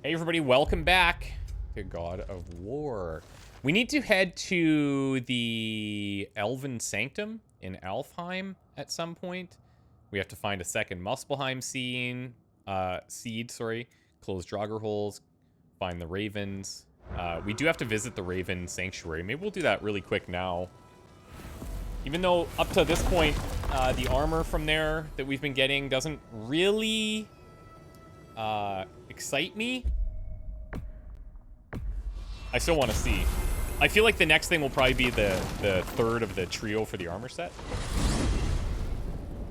Hey everybody, welcome back to God of War. We need to head to the elven sanctum in Alfheim at some point. We have to find a second Muspelheim seed, close Draugr holes, find the ravens. We do have to visit the Raven Sanctuary. Maybe we'll do that really quick now. Even though up to this point, the armor from there that we've been getting doesn't really excite me. I still want to see. I feel like the next thing will probably be the third of the trio for the armor set.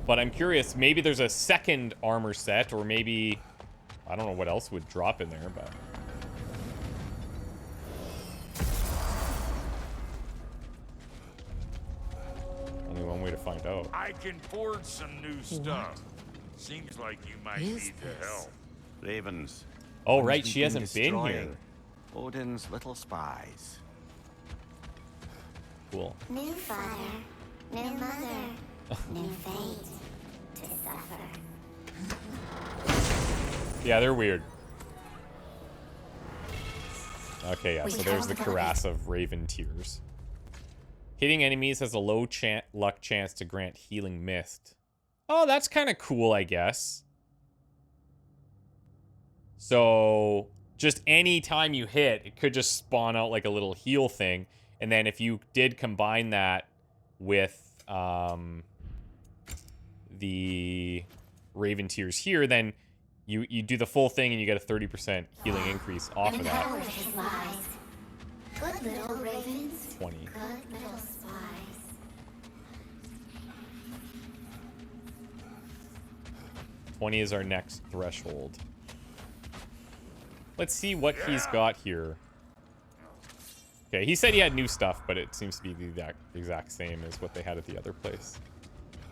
But I'm curious, maybe there's a second armor set, or maybe, I don't know what else would drop in there, but... only one way to find out. I can forge some new stuff. Seems like you might need the help. Ravens. Oh, right, she hasn't been here. Odin's little spies. Cool. New father, new mother, new fate to suffer. Yeah, they're weird. Okay, yeah, so there's the cuirass of Raven Tears. Hitting enemies has a low luck chance to grant healing mist. Oh, that's kind of cool, I guess. So, just any time you hit, it could just spawn out like a little heal thing. And then if you did combine that with the Raven Tears here, then you do the full thing and you get a 30% healing increase off of that. Good little ravens. 20. Good little spies. 20 is our next threshold. Let's see what he's got here. Okay, he said he had new stuff, but it seems to be the exact same as what they had at the other place.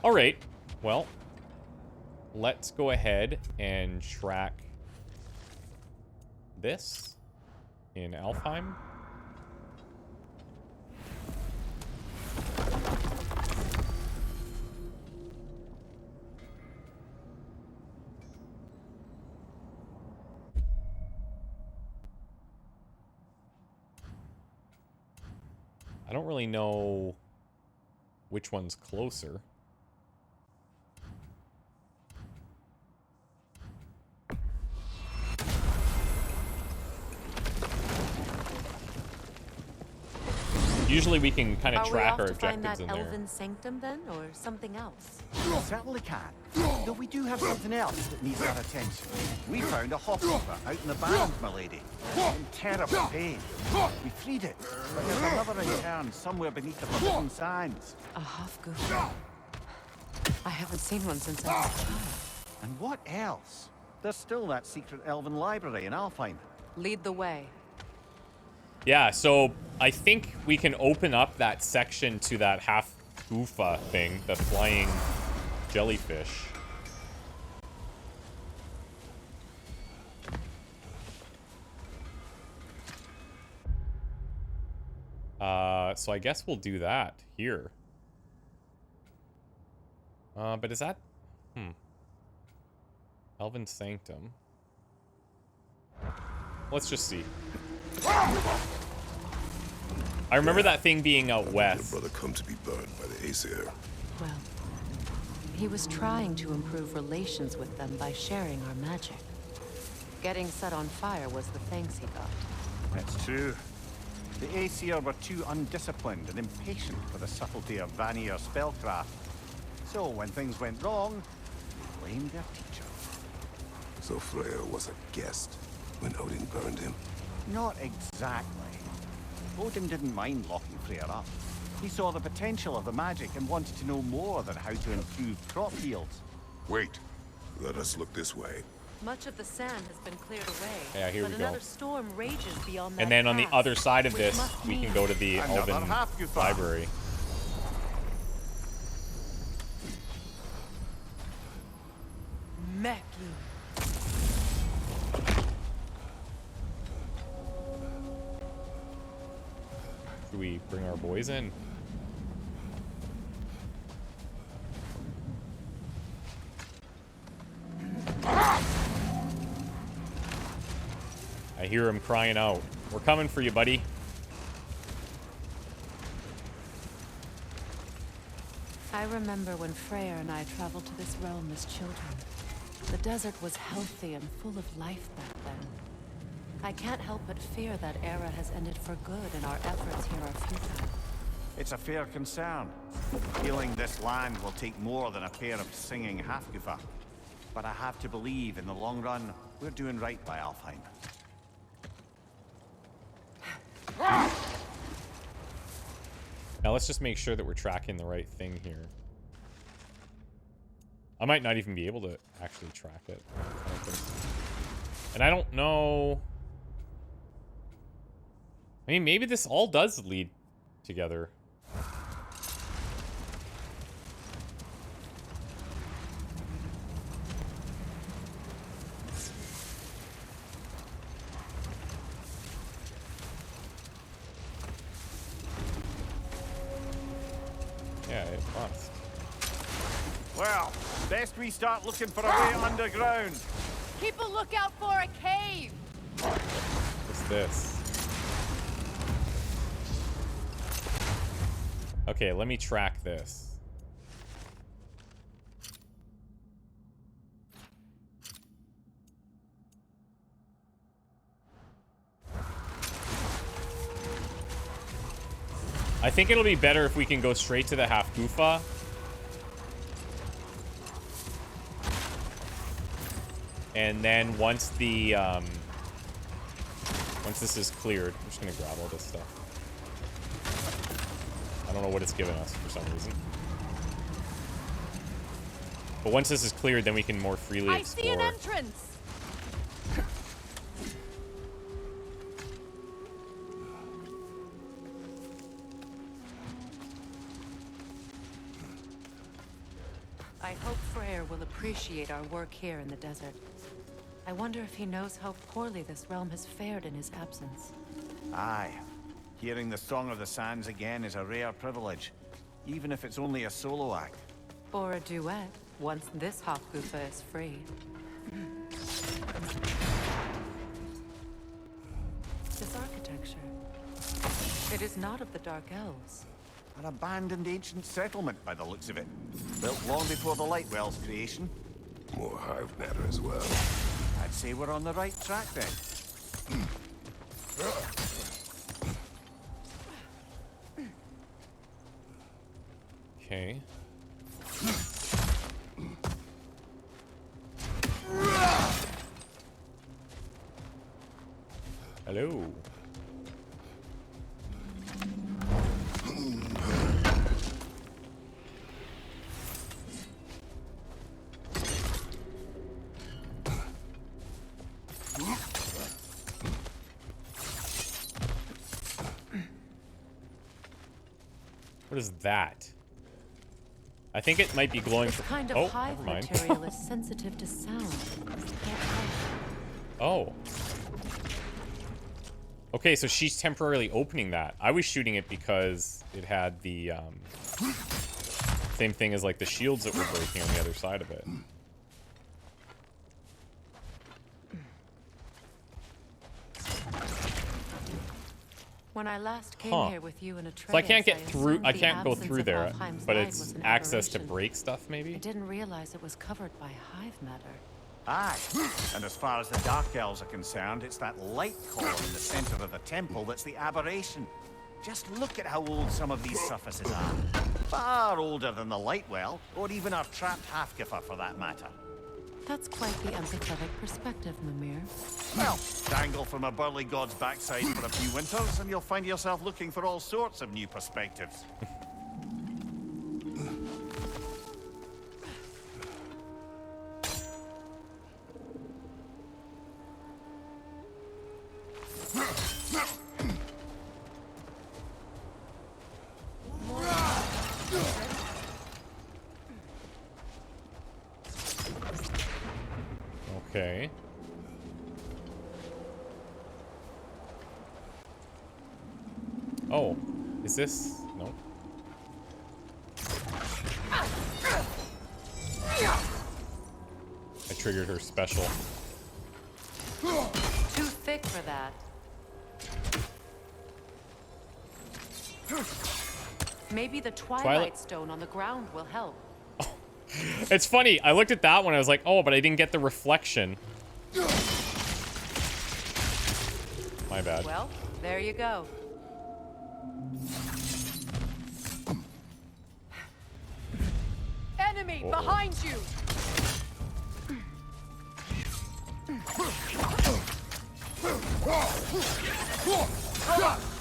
All right, well, let's go ahead and track this in Alfheim. I don't really know which one's closer. Usually we can kind of track our objectives in there. Elven sanctum then, or something else? We certainly can. Though we do have something else that needs our attention. We found a hafgufa out in the barrens, my lady. In terrible pain. We freed it, but there's another in cairn somewhere beneath the forbidden sands. A hafgufa. I haven't seen one since I was a child. And what else? There's still that secret elven library in Alfheim. Lead the way. Yeah, so I think we can open up that section to that hafgufa thing, the flying jellyfish. So I guess we'll do that here. But is that... Elven Sanctum. Let's just see. I remember that thing being out west. Your brother come to be burned by the Aesir. Well, he was trying to improve relations with them by sharing our magic. Getting set on fire was the thanks he got. That's true. The Aesir were too undisciplined and impatient for the subtlety of Vanir spellcraft. So when things went wrong, they blamed their teacher. So Freyr was a guest when Odin burned him? Not exactly. Odin didn't mind locking Freyr up. He saw the potential of the magic and wanted to know more than how to improve crop yields. Wait. Let us look this way. Much of the sand has been cleared away. Yeah, here we go. Another storm rages beyond that And then on the pass, other side of which this, must we can mean go to the Another Elven hafgufa. library. Meki. Should we bring our boys in? I hear him crying out. We're coming for you, buddy. I remember when Freyr and I traveled to this realm as children. The desert was healthy and full of life back then. I can't help but fear that era has ended for good and our efforts here are futile. It's a fair concern. Healing this land will take more than a pair of singing hafgufa. But I have to believe in the long run, we're doing right by Alfheim. Now let's just make sure that we're tracking the right thing here. I might not even be able to actually track it. I don't think so. And I don't know... I mean, maybe this all does lead together. Yeah, it must. Well, best we start looking for a way underground. Keep a lookout for a cave! What's this? Okay, let me track this. I think it'll be better if we can go straight to the hafgufa. And then once the once this is cleared, I'm just gonna grab all this stuff. I don't know what it's giving us for some reason. But once this is cleared, then we can more freely explore. I see an entrance! I hope Freyr will appreciate our work here in the desert. I wonder if he knows how poorly this realm has fared in his absence. Aye. Hearing the Song of the Sands again is a rare privilege, even if it's only a solo act. Or a duet, once this hafgufa is free. This architecture. It is not of the Dark Elves. An abandoned ancient settlement by the looks of it. Built long before the Lightwell's creation. More hive matter as well. I'd say we're on the right track then. Okay. Hello. What is that? I think it might be glowing. This kind of hive material is sensitive to sound. Oh. Okay, so she's temporarily opening that. I was shooting it because it had the same thing as like the shields that were breaking on the other side of it. When I last came here with you in Atreus, so I can't get through. I can't go through there, but light it's was an access to aberration. break stuff, maybe. I didn't realize it was covered by hive matter. Aye. And as far as the Dark Elves are concerned, it's that light core in the center of the temple that's the aberration. Just look at how old some of these surfaces are. Far older than the Lightwell, or even our trapped hafgufa for that matter. That's quite the empathetic perspective, Mimir. Well, dangle from a burly god's backside for a few winters, and you'll find yourself looking for all sorts of new perspectives. Okay. Oh, is this? No. I triggered her special. Too thick stick for that. Maybe the Twilight Stone on the ground will help. It's funny. I looked at that one. I was like, oh, but I didn't get the reflection. My bad. Well, there you go. Enemy behind you!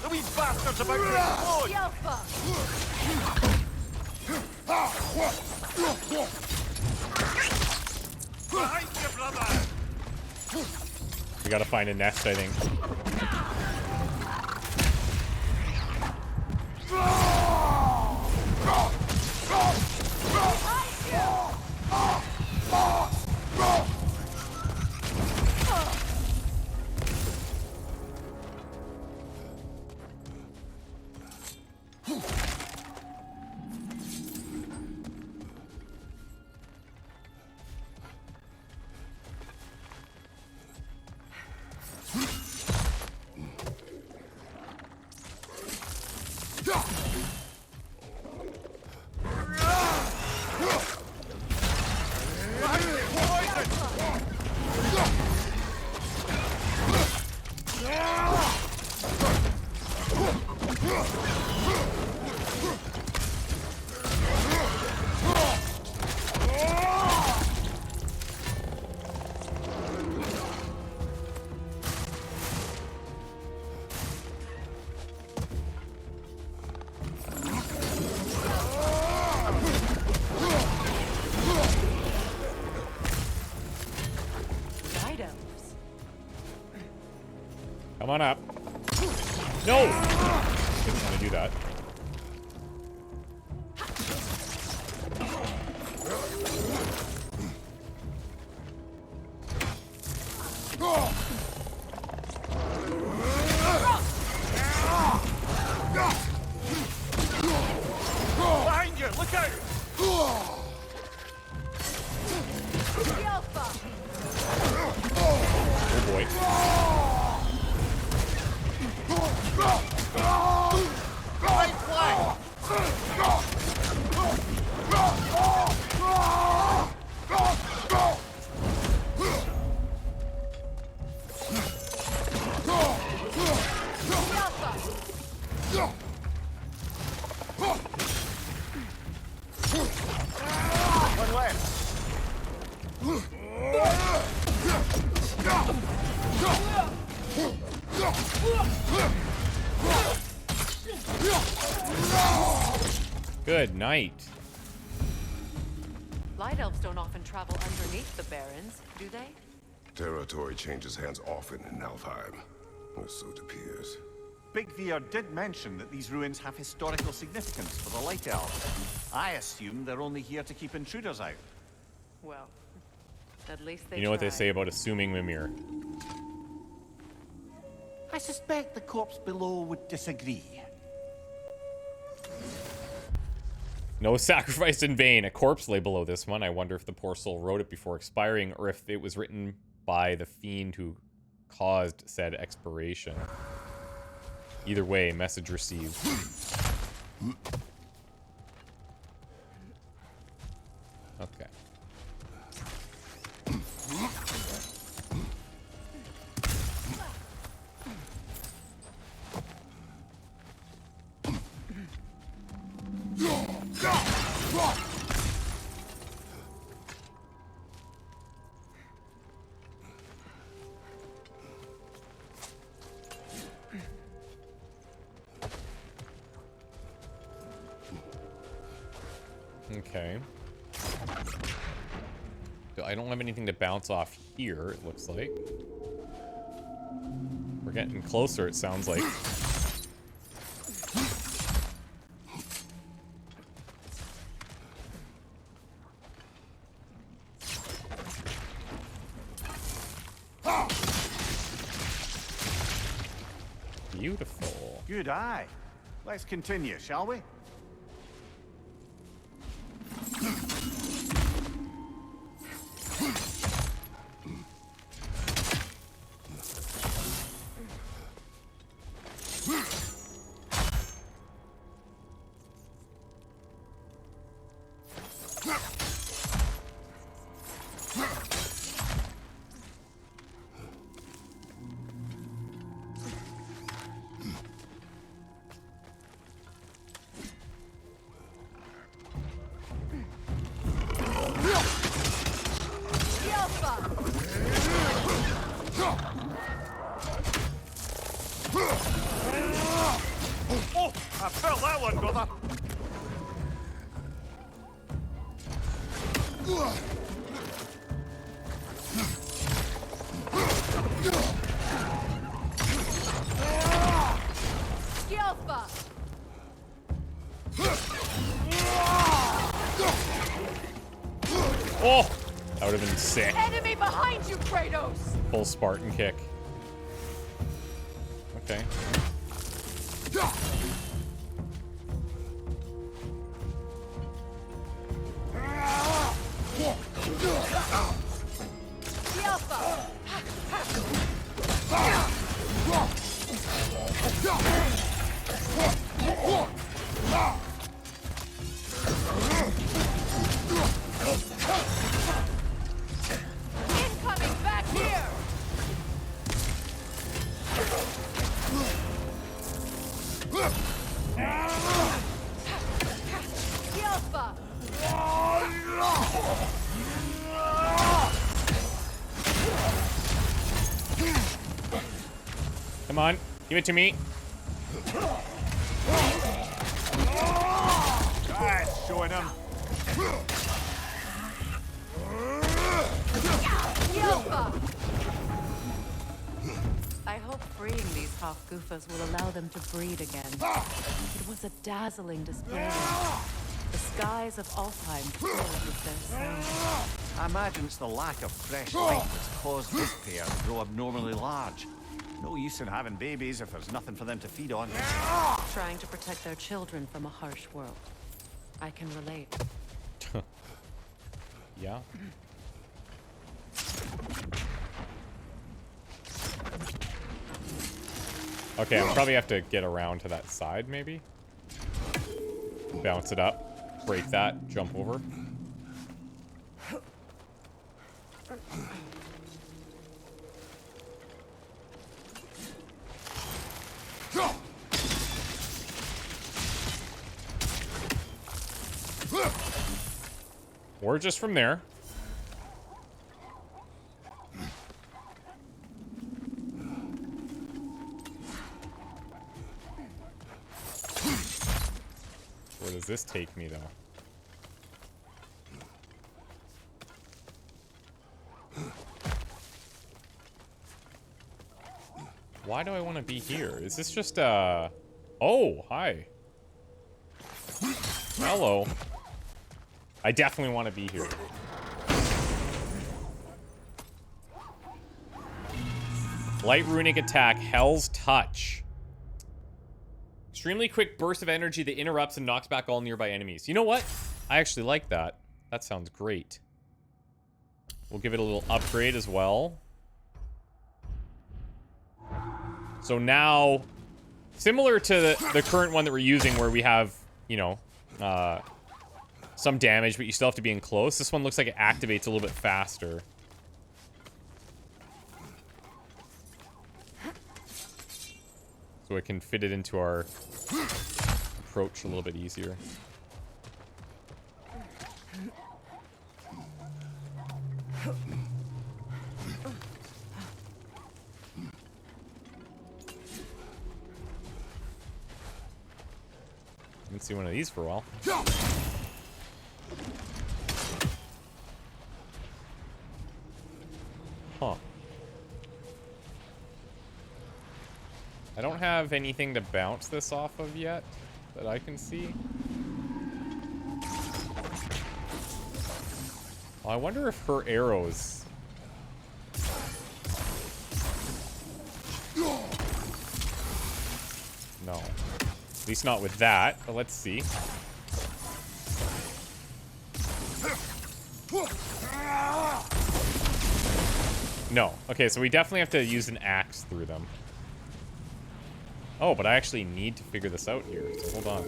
The wee bastard's about to explode! Behind you, brother! We gotta find a nest, I think. Come on up. No! Didn't want to do that. Behind you! Look out! Oh boy. Right flank! One left. Good night. Light elves don't often travel underneath the barrens, do they? Territory changes hands often in Alfheim, or so it appears. Big Veer did mention that these ruins have historical significance for the Light Elves. I assume they're only here to keep intruders out. Well, at least they You know what they tried. say about assuming Mimir. I suspect the corpse below would disagree. No sacrifice in vain. A corpse lay below this one. I wonder if the poor soul wrote it before expiring, or if it was written by the fiend who caused said expiration. Either way, message received. Okay. Okay. So I don't have anything to bounce off here, it looks like. We're getting closer, it sounds like. Beautiful. Good eye. Let's continue, shall we? Oh, I felt that one, brother. Skilfa! Oh! That would have been sick. Enemy behind you, Kratos! Full Spartan kick. Okay. Incoming back here! Skilfa! Come on. Give it to me. That's showing him. Skilfa! I hope freeing these hafgufas will allow them to breed again. It was a dazzling display. The skies of Alfheim filled with their sound. I imagine it's the lack of fresh light that's caused this pair to grow abnormally large. No use in having babies if there's nothing for them to feed on. Trying to protect their children from a harsh world. I can relate. Yeah. Okay, I'll probably have to get around to that side, maybe. Bounce it up. Break that. Jump over. Or just from there. Where does this take me, though? Why do I want to be here? Is this just, Oh, hi. Hello. I definitely want to be here. Light runic attack, Hell's Touch. Extremely quick burst of energy that interrupts and knocks back all nearby enemies. You know what? I actually like that. That sounds great. We'll give it a little upgrade as well. So now, similar to the current one that we're using where we have, you know, some damage, but you still have to be in close. This one looks like it activates a little bit faster. So I can fit it into our approach a little bit easier. Haven't seen one of these for a while. Huh. I don't have anything to bounce this off of yet that I can see. Well, I wonder if her arrows... No. At least not with that, but let's see. No. Okay, so we definitely have to use an axe through them. Oh, but I actually need to figure this out here, so hold on.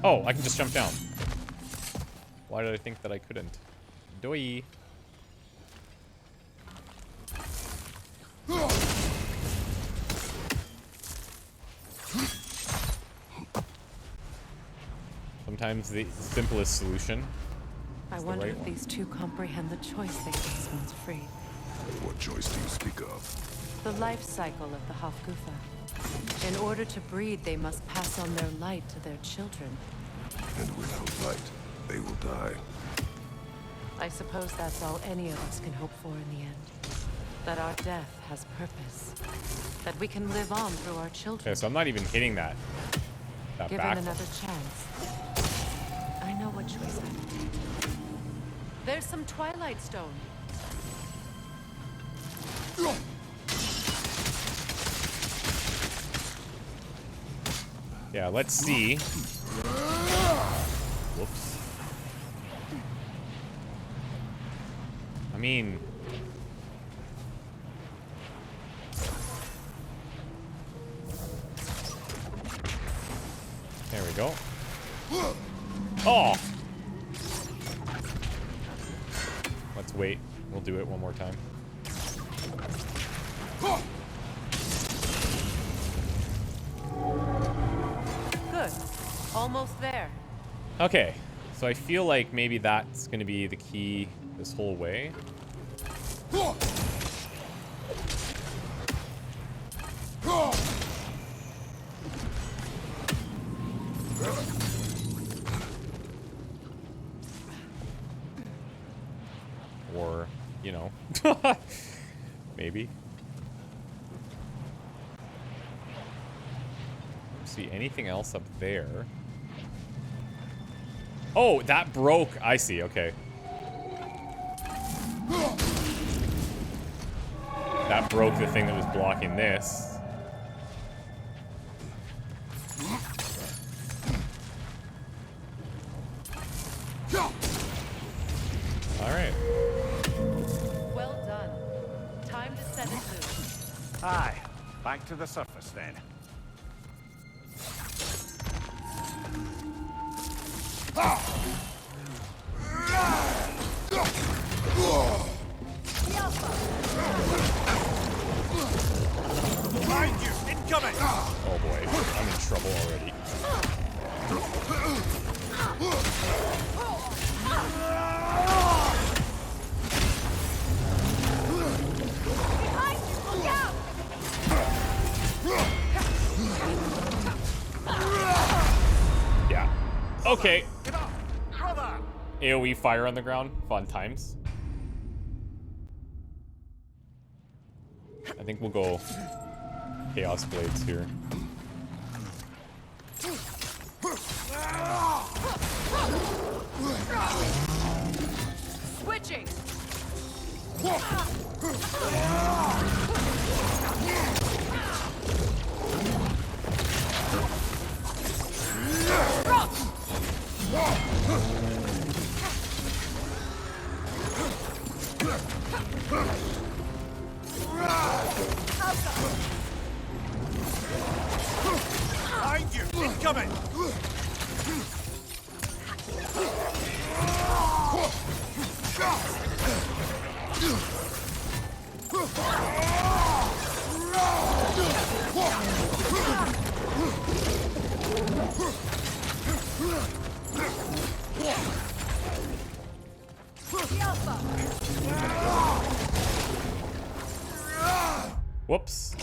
Oh, I can just jump down. Why did I think that I couldn't? Doi. Sometimes the simplest solution. I wonder if these two comprehend the choice they gave once free. What choice do you speak of? The life cycle of the hafgufa. In order to breed, they must pass on their light to their children. And without light, they will die. I suppose that's all any of us can hope for in the end. That our death has purpose. That we can live on through our children. Okay, so I'm not even hitting that. Given back. another chance, I know what choice I would take. There's some Twilight Stone. Yeah, let's see. Whoops. I mean... There we go. Oh! Let's wait. We'll do it one more time. Good. Almost there. Okay, so I feel like maybe that's gonna be the key this whole way. Or, you know, maybe. See anything else up there? Oh, that broke. I see. Okay. That broke the thing that was blocking this. All right. Well done. Time to set it loose. Aye, back to the surface then. Behind you! Incoming! Oh boy, I'm in trouble already. Yeah. Okay. AoE fire on the ground. Fun times. I think we'll go Chaos Blades here. Switching. Behind you! Incoming! Whoops.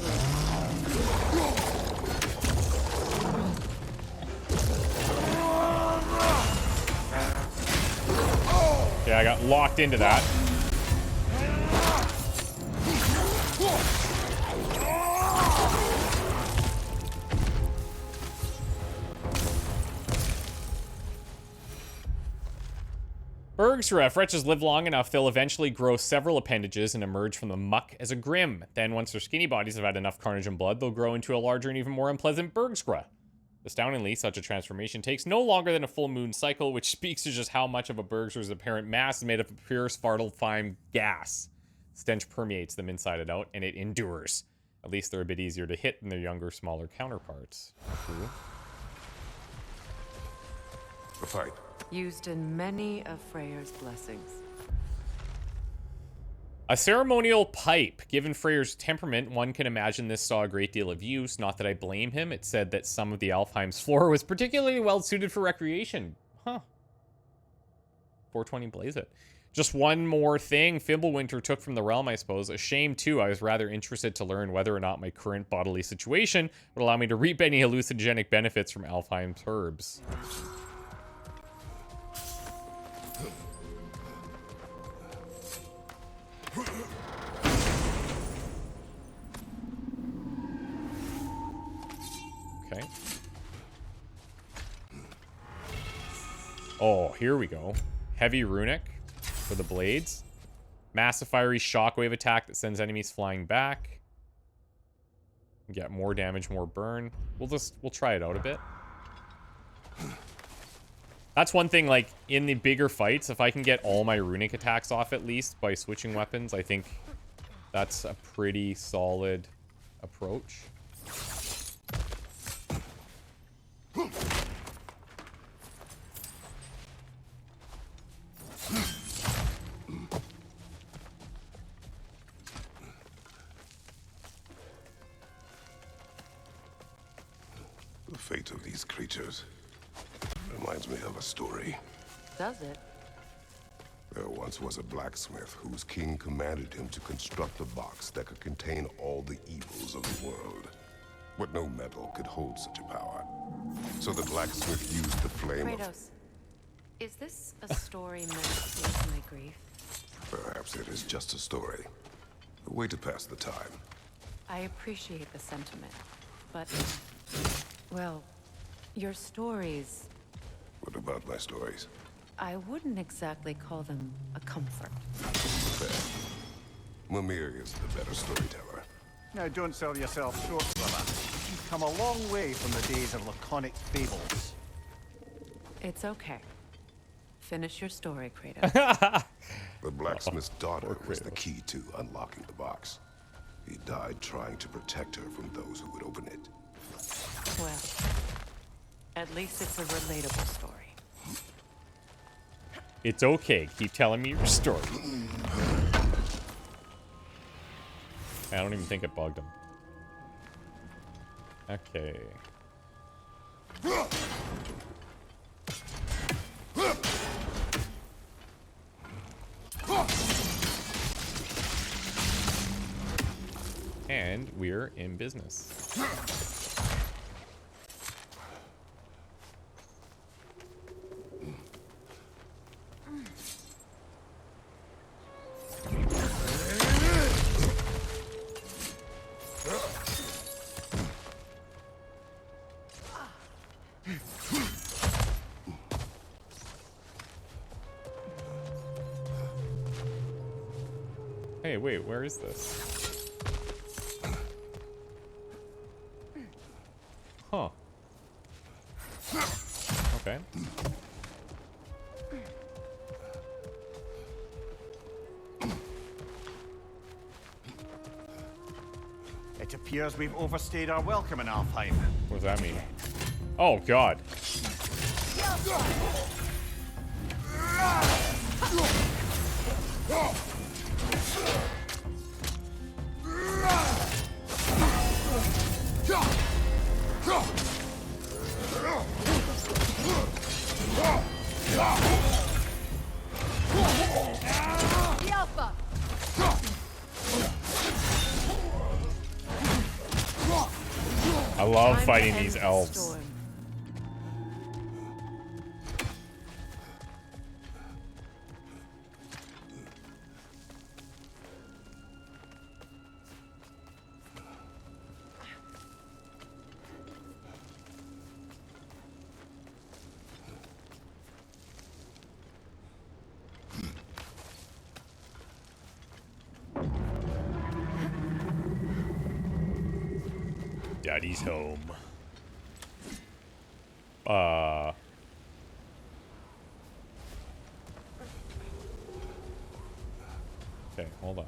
Yeah, I got locked into that. Burgsra. If wretches live long enough, they'll eventually grow several appendages and emerge from the muck as a grim. Then, once their skinny bodies have had enough carnage and blood, they'll grow into a larger and even more unpleasant Burgsra. Astoundingly, such a transformation takes no longer than a full moon cycle, which speaks to just how much of a Burgsra's apparent mass is made up of pure svartalfheim gas. Stench permeates them inside and out, and it endures. At least they're a bit easier to hit than their younger, smaller counterparts. Cool. A fight. Used in many of Freyr's blessings. A ceremonial pipe. Given Freyr's temperament, one can imagine this saw a great deal of use. Not that I blame him. It said that some of the Alfheim's flora was particularly well suited for recreation. Huh. 420 blaze it. Just one more thing Fimbulwinter took from the realm, I suppose. A shame, too. I was rather interested to learn whether or not my current bodily situation would allow me to reap any hallucinogenic benefits from Alfheim's herbs. Okay. Oh, here we go. Heavy runic for the blades. Massive fiery shockwave attack that sends enemies flying back. Get more damage, more burn. We'll try it out a bit. That's one thing, like, in the bigger fights, if I can get all my runic attacks off at least by switching weapons, I think that's a pretty solid approach. The fate of these creatures reminds me of a story. Does it? There once was a blacksmith whose king commanded him to construct a box that could contain all the evils of the world. But no metal could hold such a power. So the blacksmith used the flame Kratos, is this a story meant to ease my grief? Perhaps it is just a story. A way to pass the time. I appreciate the sentiment, but, well, your stories, What about my stories? I wouldn't exactly call them a comfort. Fair. Mimir is the better storyteller. Now, don't sell yourself short, brother. You've come a long way from the days of laconic fables. It's okay. Finish your story, Kratos. The blacksmith's daughter was the key to unlocking the box. He died trying to protect her from those who would open it. Well, at least it's a relatable story. It's okay. Keep telling me your story. I don't even think it bugged him. Okay. And we're in business. Hey, wait, where is this? Huh. Okay. It appears we've overstayed our welcome in Alfheim. What does that mean? Oh, God. I love fighting these elves. Daddy's home. Okay, hold on.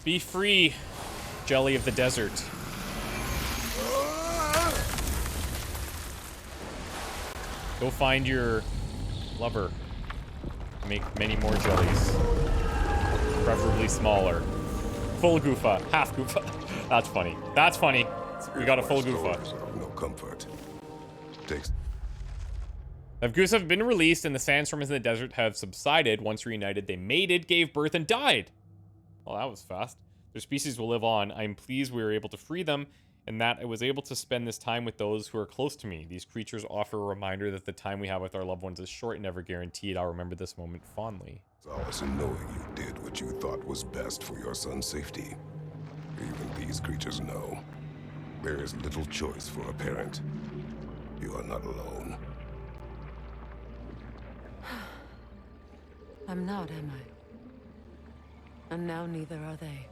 Be free, jelly of the desert. Go find your lover. Make many more jellies. Preferably smaller. FULLGUFA. Hafgufa. That's funny. That's funny. We got a FULLGUFA. No comfort. Takes. Hafgufa have been released and the sandstorms in the desert have subsided. Once reunited, they mated, gave birth, and died. Well, that was fast. Their species will live on. I am pleased we were able to free them and that I was able to spend this time with those who are close to me. These creatures offer a reminder that the time we have with our loved ones is short and never guaranteed. I'll remember this moment fondly. Solace in knowing you did what you thought was best for your son's safety. Even these creatures know. There is little choice for a parent. You are not alone. I'm not, am I? And now neither are they.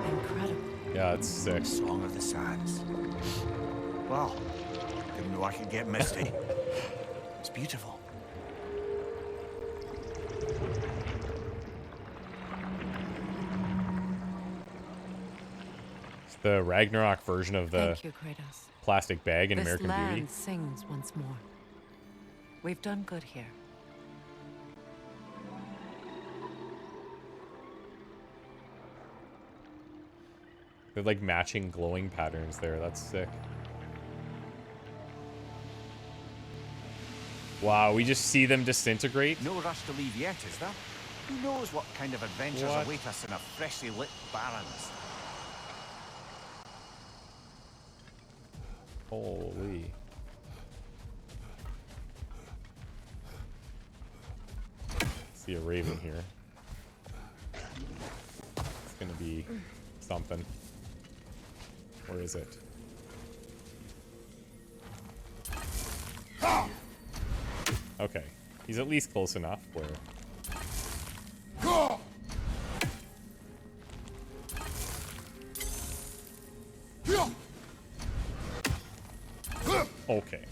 Incredible. Yeah, it's sick. Song of the Sands. Well, didn't know I could get misty. It's beautiful. It's the Ragnarok version of the Thank you, Kratos. plastic bag in This American land Beauty. sings once more. We've done good here. They're like matching glowing patterns there. That's sick. Wow, we just see them disintegrate? No rush to leave yet, is there? Who knows what kind of adventures What? await us in a freshly lit barrens? Holy. See a raven here. It's gonna be something. Where is it? Okay. He's at least close enough where... Okay.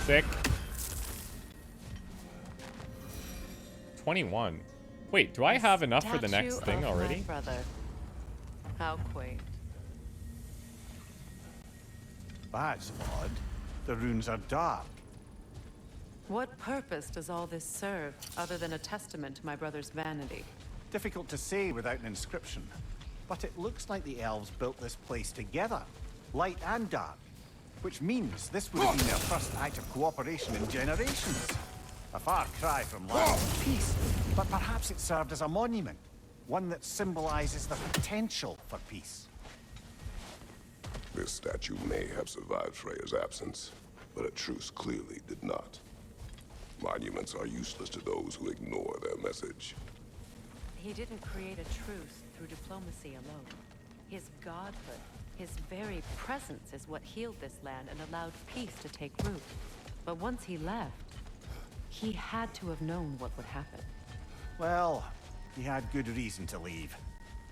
Sick. 21. Wait, do I have enough for the next Statue thing of already? My brother. How quaint. That's odd. The runes are dark. What purpose does all this serve, other than a testament to my brother's vanity? Difficult to say without an inscription. But it looks like the elves built this place together, light and dark. Which means this would have been their first act of cooperation in generations. A far cry from love and peace, but perhaps it served as a monument. One that symbolizes the potential for peace. This statue may have survived Freya's absence, but a truce clearly did not. Monuments are useless to those who ignore their message. He didn't create a truce through diplomacy alone. His godhood, his very presence is what healed this land and allowed peace to take root. But once he left, he had to have known what would happen. Well, he had good reason to leave.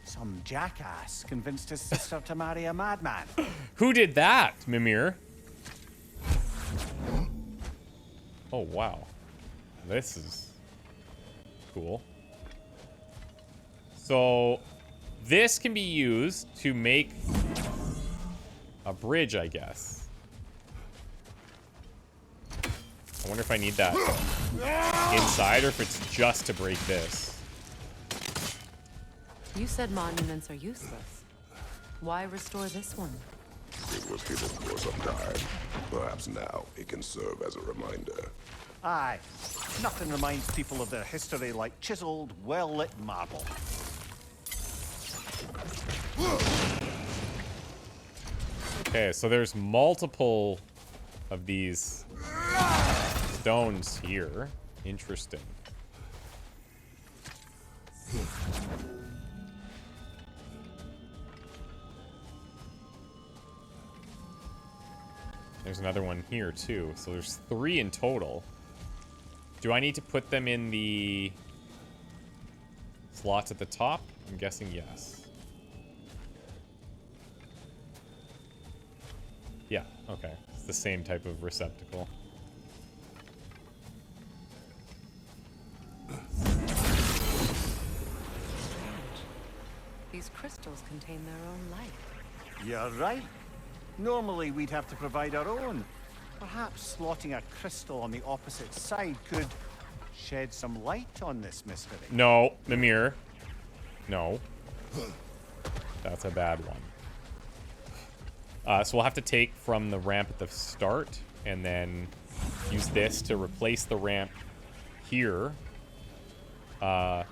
Some jackass convinced his sister to marry a madman. Who did that, Mimir? Oh, wow. This is cool. So, this can be used to make a bridge, I guess. I wonder if I need that inside or if it's just to break this. You said monuments are useless. Why restore this one? It was hidden for some time. Perhaps now it can serve as a reminder. Aye, nothing reminds people of their history like chiseled, well-lit marble. Okay, so there's multiple of these stones here. Interesting. There's another one here too. So there's 3 in total. Do I need to put them in the slots at the top? I'm guessing yes. Okay. It's the same type of receptacle. These crystals contain their own light. You're right. Normally we'd have to provide our own. Perhaps slotting a crystal on the opposite side could shed some light on this mystery. No, Mimir. No. That's a bad one. So we'll have to take from the ramp at the start and then use this to replace the ramp here. Or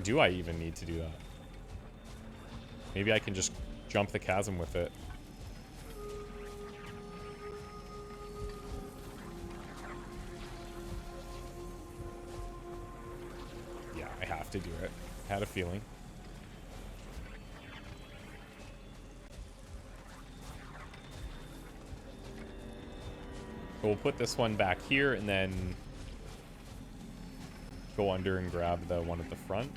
do I even need to do that? Maybe I can just jump the chasm with it. Yeah, I have to do it. Had a feeling. So we'll put this one back here and then go under and grab the one at the front.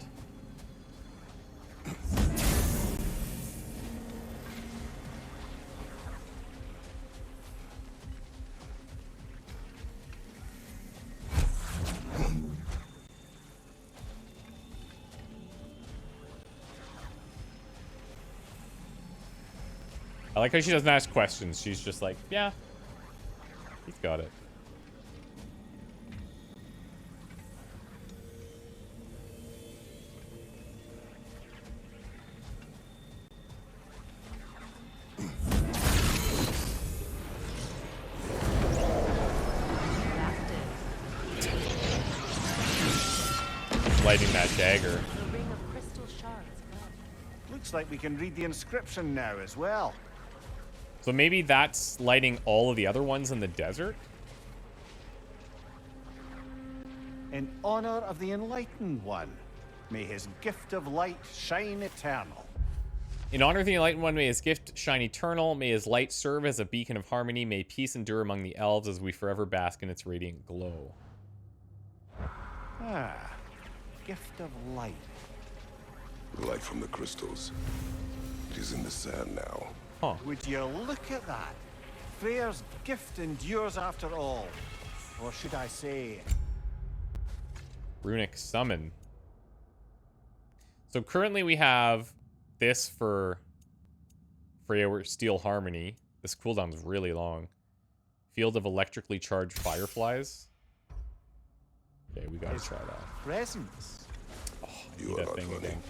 I like how she doesn't ask questions. She's just like, yeah, he's got it. Lighting that dagger. The ring of crystal shards. Looks like we can read the inscription now as well. So maybe that's lighting all of the other ones in the desert? In honor of the Enlightened One, may his gift of light shine eternal. In honor of the Enlightened One, may his gift shine eternal. May his light serve as a beacon of harmony. May peace endure among the elves as we forever bask in its radiant glow. Ah, gift of light. Light from the crystals. It is in the sand now. Huh. Would you look at that? Freyr's gift endures after all. Or should I say... Runic summon. So currently we have this for Freyr Steel Harmony. This cooldown's really long. Field of electrically charged fireflies. Okay, we gotta try that. Presents. Oh, I You need are that not thing running. again.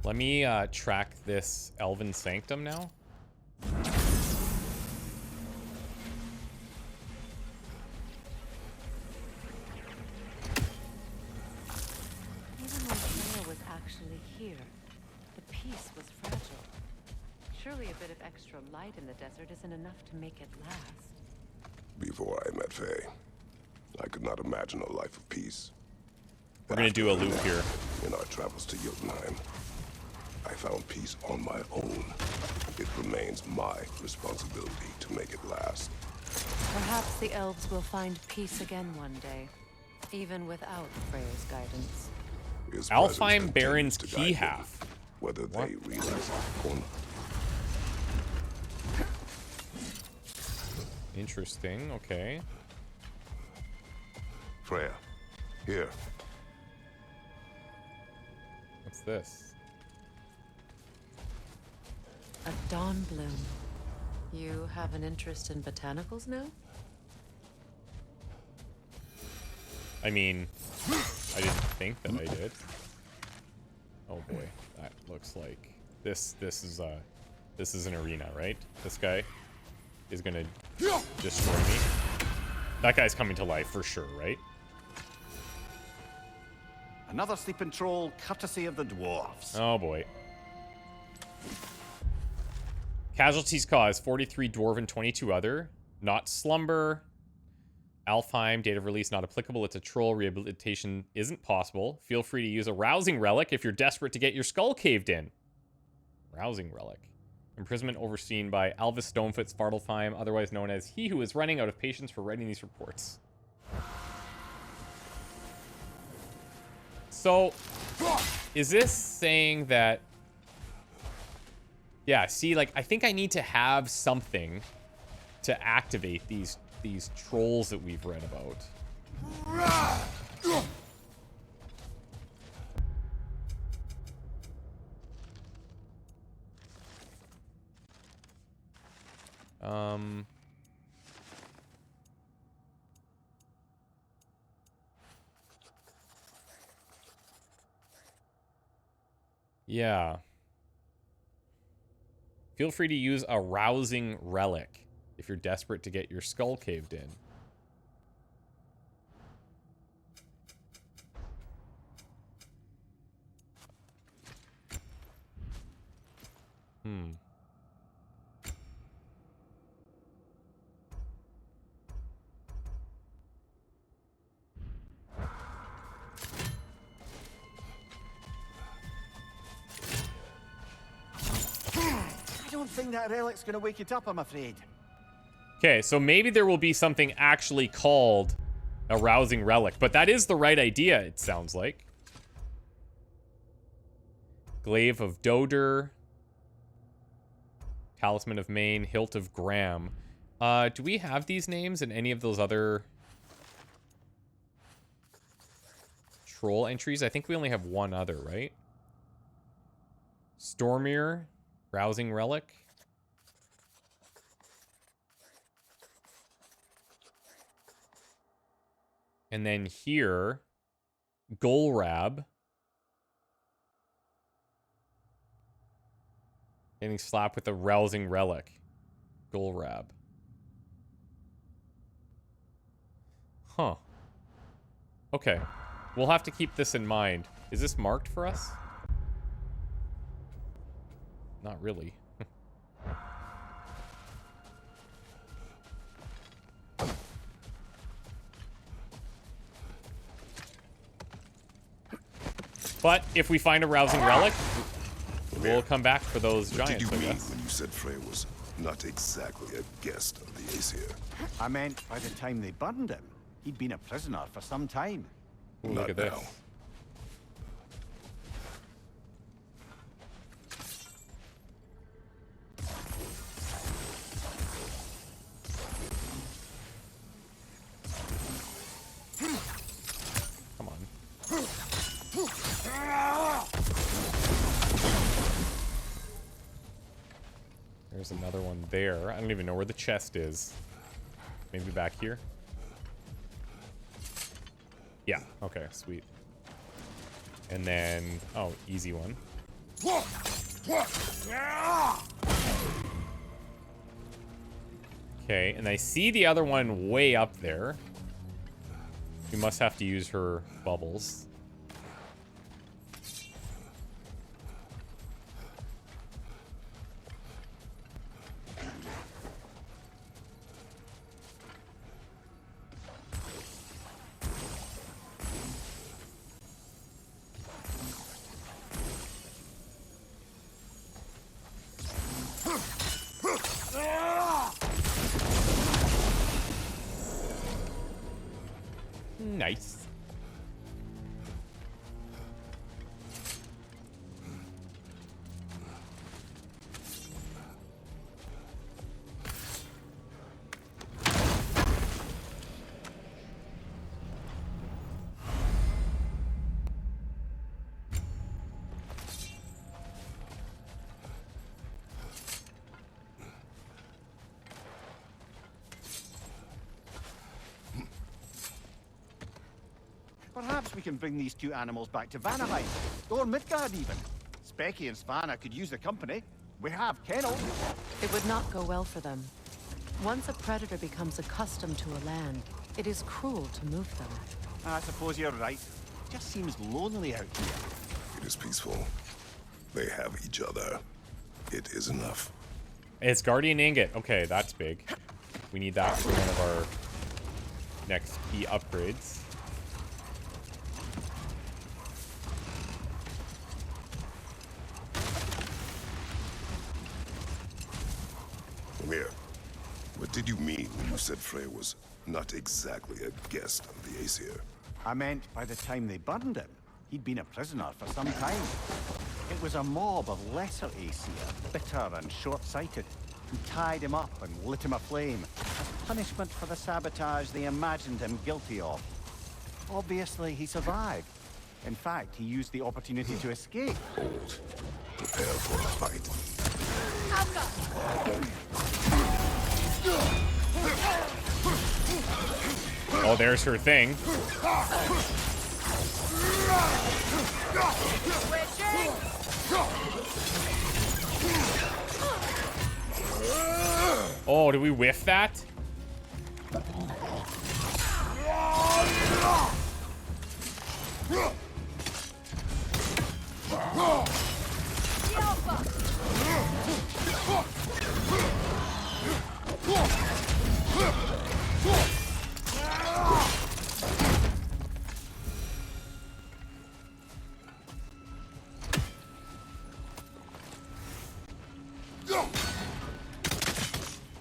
Let me track this elven sanctum now. Even when Freyr was actually here, the peace was fragile. Surely a bit of extra light in the desert isn't enough to make it last. Before I met Faye, I could not imagine a life of peace. We're gonna do a loop here. In our travels to Jotunheim, I found peace on my own. It remains my responsibility to make it last. Perhaps the elves will find peace again one day, even without Freyr's guidance. His Alfheim presence Baron's continues to guide key them, half. whether they realize it or not. Interesting, okay. Freya, here. What's this? A dawn bloom. You have an interest in botanicals now? I mean, I didn't think that I did. Oh boy, that looks like this is an arena, right? This guy is gonna destroy me. That guy's coming to life for sure, right? Another sleeping troll, courtesy of the dwarves. Oh boy. Casualties caused 43 dwarven, 22 other. Not slumber. Alfheim, date of release not applicable. It's a troll. Rehabilitation isn't possible. Feel free to use a rousing relic if you're desperate to get your skull caved in. Rousing relic. Imprisonment overseen by Alvis Stonefoot Svartalfheim, otherwise known as he who is running out of patience for writing these reports. So, is this saying that... Yeah, see, like, I think I need to have something to activate these trolls that we've read about. Yeah. Feel free to use a rousing relic if you're desperate to get your skull caved in. I don't think that relic's gonna wake it up, I'm afraid. Okay, so maybe there will be something actually called a rousing relic, but that is the right idea, it sounds like. Glaive of Doder. Talisman of Maine. Hilt of Graham. Do we have these names in any of those other troll entries? I think we only have one other, right? Stormir. Rousing relic. And then here, Golrab. Getting slapped with a rousing relic. Golrab. Huh. Okay. We'll have to keep this in mind. Is this marked for us? Not really. But if we find a rousing relic, we'll come back for those giants, What did you I mean guess. when you said Freyr was not exactly a guest of the Aesir? I meant by the time they burned him, he'd been a prisoner for some time. Ooh, look Not at this. now. Come on. There's another one there. I don't even know where the chest is. Maybe back here? Yeah, okay, sweet. And then, oh, easy one. Okay, and I see the other one way up there. We must have to use her bubbles. Nice. Perhaps we can bring these two animals back to Vanaheim, or Midgard even. Specky and Svanna could use the company. We have kennels. It would not go well for them. Once a predator becomes accustomed to a land, it is cruel to move them. I suppose you're right. It just seems lonely out here. It is peaceful. They have each other. It is enough. It's Guardian Ingot. Okay, that's big. We need that for one of our next key upgrades. Here. What did you mean when you said Freyr was not exactly a guest of the Aesir? I meant by the time they burned him, he'd been a prisoner for some time. It was a mob of lesser Aesir, bitter and short-sighted, who tied him up and lit him aflame. Punishment for the sabotage they imagined him guilty of. Obviously, he survived. In fact, he used the opportunity to escape. Hold. Prepare for a fight. Oh, there's her thing. Oh, did we whiff that?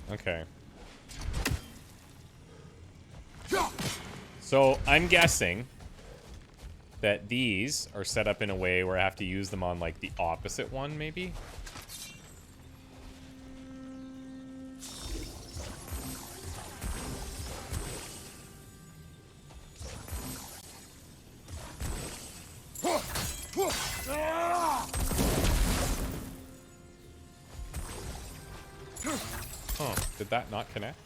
Okay. So I'm guessing that these are set up in a way where I have to use them on like the opposite one, maybe? Huh, did that not connect?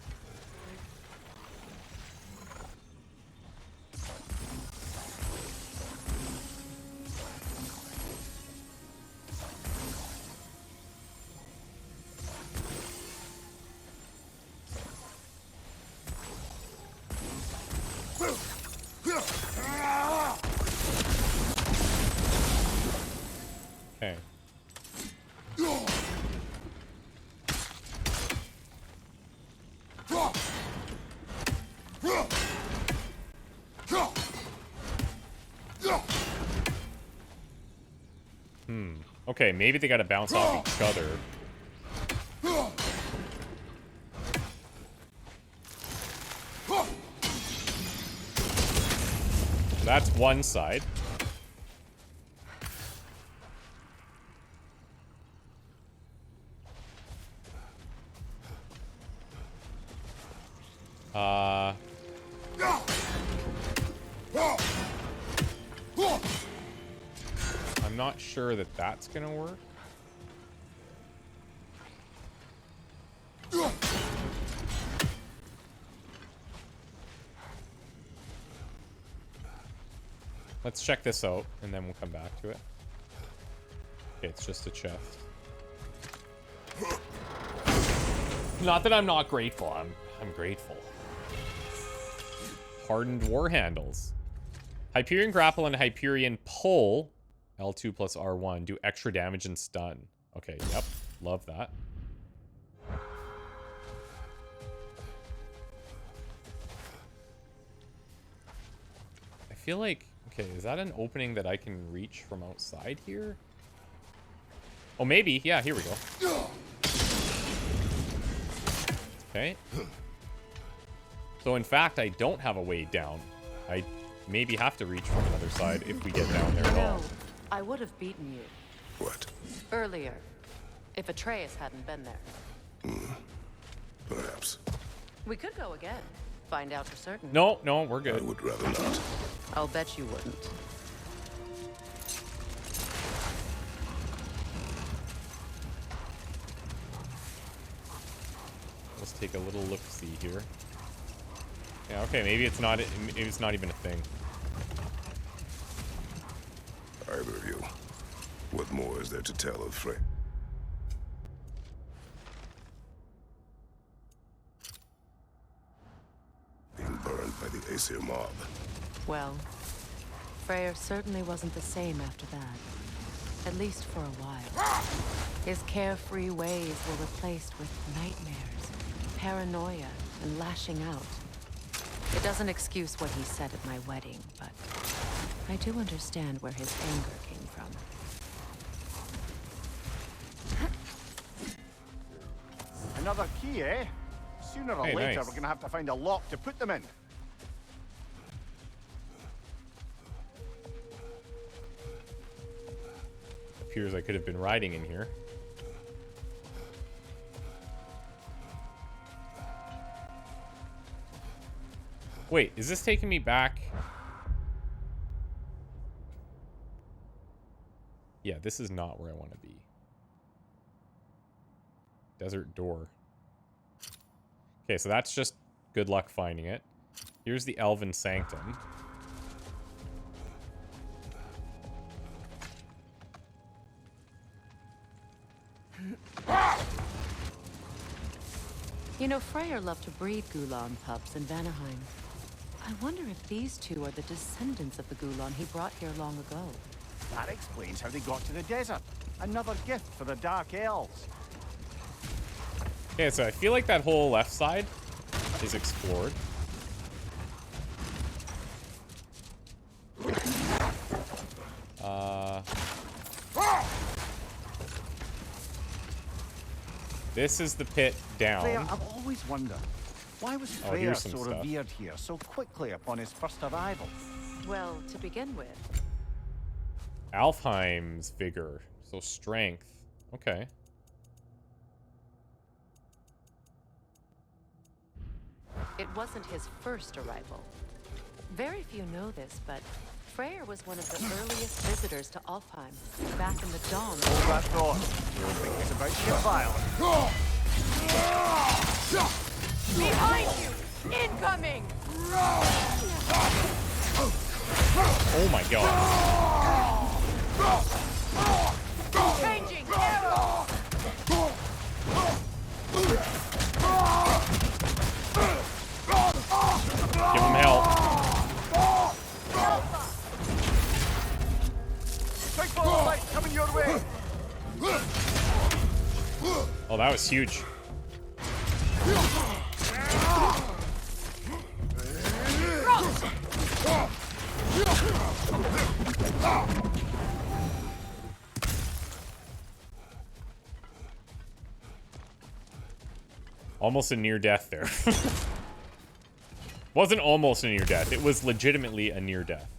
Okay. Okay, maybe they gotta bounce off each other. That's one side. I'm not sure that that's gonna work. Let's check this out, and then we'll come back to it. Okay, it's just a chest. Not that I'm not grateful. I'm grateful. Hardened war handles. Hyperion grapple and Hyperion pull, L2 plus R1, do extra damage and stun. Okay, yep, love that. I feel like, okay, is that an opening that I can reach from outside here? Oh, maybe, yeah, here we go. Okay. So in fact, I don't have a way down. I maybe have to reach from another side if we get down there at all. No, I would have beaten you. What? Earlier. If Atreus hadn't been there. Perhaps. We could go again. Find out for certain. No, we're I good. would rather not. I'll bet you wouldn't. Let's take a little look-see here. Yeah, okay, maybe it's not even a thing. Either of you. What more is there to tell of Frey? Being burned by the Aesir mob. Well, Freyr certainly wasn't the same after that. At least for a while. His carefree ways were replaced with nightmares, paranoia, and lashing out. It doesn't excuse what he said at my wedding, but I do understand where his anger came from. Another key, eh? Sooner or Hey, later, nice. we're gonna have to find a lock to put them in. Appears I could have been riding in here. Wait, is this taking me back? Yeah, this is not where I want to be. Desert door. Okay, so that's just good luck finding it. Here's the elven sanctum. You know, Freyr loved to breed Gulan pups in Vanaheim. I wonder if these two are the descendants of the Gulan he brought here long ago. That explains how they got to the desert. Another gift for the Dark Elves. Okay, so I feel like that whole left side is explored. This is the pit down. Freyr, I've always wondered, why was Oh, Freyr here's some so stuff. revered here so quickly upon his first arrival? Well, to begin with, Alfheim's vigor, so strength. Okay. it wasn't his first arrival. Very few know this, but Freyr was one of the earliest visitors to Alfheim, back in the dawn. Hold that thought. You'll think it's about to get violent. Behind you! Incoming! Oh my god. Changing arrow! Give him help. Big ball of light coming your way. Oh, that was huge. Almost a near death there. Wasn't almost a near death. It was legitimately a near death.